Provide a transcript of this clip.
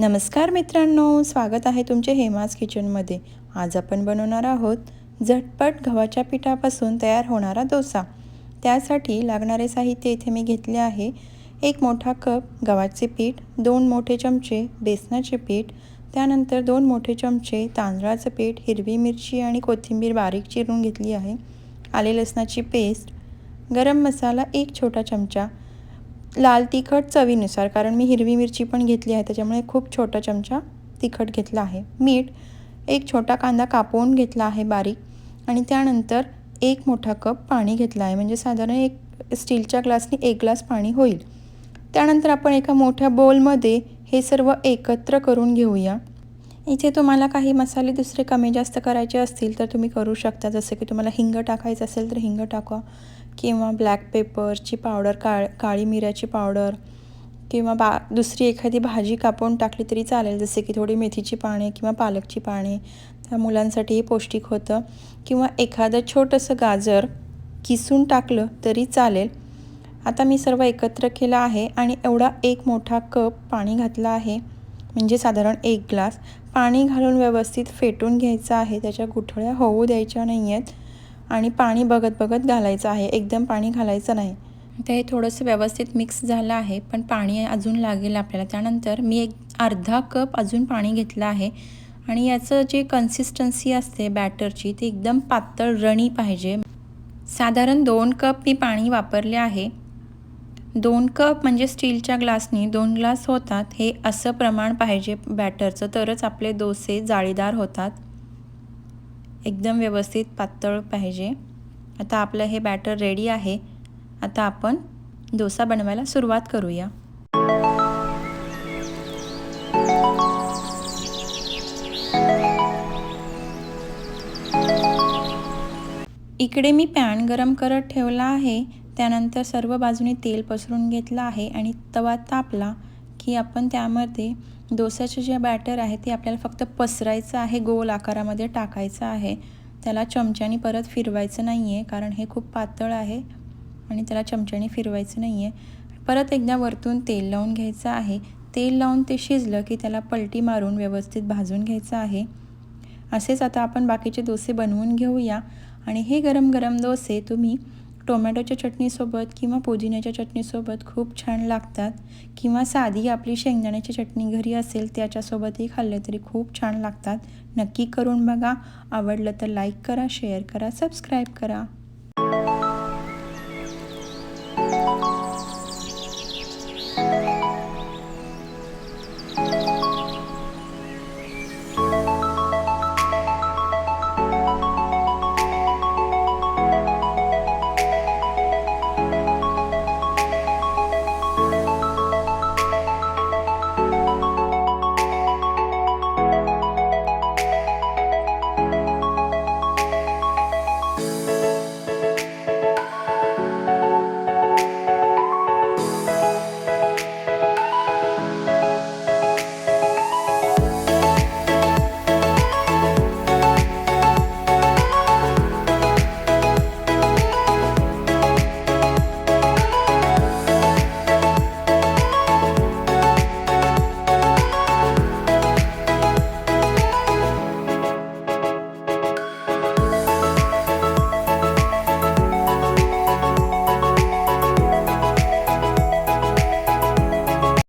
नमस्कार मित्रांनो, स्वागत आहे तुमचे हेमाज किचनमध्ये। आज आपण बनवणार आहोत झटपट गव्हाच्या पिठापासून तयार होणारा डोसा। त्यासाठी लागणारे साहित्य इथे मी घेतले आहे। 1 मोठा कप गव्हाचे पीठ, 2 मोठे चमचे बेसनाचे पीठ, त्यानंतर 2 मोठे चमचे तांदळाचे पीठ, हिरवी मिरची आणि कोथिंबीर बारीक चिरून घेतली आहे, आले लसणाची पेस्ट, गरम मसाला 1 छोटा चमचा, लाल तिखट चवीनुसार, कारण मी हिरवी मिरची पण घेतली आहे त्याच्यामुळे खूप छोटा चमचा तिखट घेतला आहे, मीठ, 1 छोटा कांदा कापून घेतला आहे बारीक आणि त्यानंतर 1 मोठा कप पाणी घेतला आहे, म्हणजे साधारण एक स्टीलच्या ग्लासने 1 ग्लास पाणी होईल। त्यानंतर आपण एका मोठ्या बोलमध्ये हे सर्व एकत्र करून घेऊया। इथे तुम्हाला काही मसाले दुसरे कमी जास्त करायचे असतील तर तुम्ही करू शकता, जसे की तुम्हाला हिंग टाकायचं असेल तर हिंग टाका, किंवा ब्लॅक पेपरची पावडर, काळी मिऱ्याची पावडर, किंवा दुसरी एखादी भाजी कापून टाकली तरी चालेल, जसे की थोडी मेथीची पाने किंवा पालकची पाने, त्या मुलांसाठीही पौष्टिक होतं, किंवा एखादं छोटंसं गाजर किसून टाकलं तरी चालेल। आता मी सर्व एकत्र केलं आहे आणि एवढा 1 मोठा कप पाणी घातला आहे, म्हणजे साधारण 1 ग्लास पाणी घालून व्यवस्थित फेटून घ्यायचं आहे। त्याच्या गुठळ्या होऊ द्यायच्या नाही आहेत आणि पाणी बघत बघत घालायचं आहे, एकदम पाणी घालायचं नाही। ते थोडंसं व्यवस्थित मिक्स झालं आहे, पण पाणी अजून लागेल आपल्याला। त्यानंतर मी अर्धा कप अजून पाणी घेतलं आहे आणि याचं जे कन्सिस्टन्सी असते बॅटरची ती एकदम पातळ रणी पाहिजे। साधारण 2 कप मी पाणी वापरले आहे। 2 कप म्हणजे स्टीलच्या ग्लासनी 2 ग्लास होतात, हे असं प्रमाण पाहिजे बॅटरचं, तरच आपले डोसे जाळीदार होतात, एकदम व्यवस्थित पातळ पाहिजे। आता आपलं हे बॅटर रेडी आहे। आता आपण डोसा बनवायला सुरुवात करूया। इकडे मी पॅन गरम करत ठेवला आहे, त्यानंतर सर्व बाजूने तेल पसरून घेतलं आहे आणि तवा तापला की आपण त्यामध्ये डोसाचे जे बॅटर आहे ते आपल्याला फक्त पसरायचं आहे, गोल आकारामध्ये टाकायचं आहे। त्याला चमच्याने परत फिरवायचं नाही आहे, कारण हे खूप पातळ आहे आणि त्याला चमच्याने फिरवायचं नाही आहे। परत एकदा वरतून तेल लावून घ्यायचं आहे। तेल लावून ते शिजलं की त्याला पलटी मारून व्यवस्थित भाजून घ्यायचं आहे। असेच आता आपण बाकीचे डोसे बनवून घेऊया। आणि हे गरम गरम डोसे तुम्ही टोमॅटोच्या चटणीसोबत किंवा पुदिन्याच्या चटणीसोबत खूप छान लागतात, किंवा साधी आपली शेंगदाण्याची चटणी घरी असेल त्याच्यासोबतही खाल्ले तरी खूप छान लागतात। नक्की करून बघा। आवडलं तर लाईक करा, शेअर करा, सबस्क्राईब करा।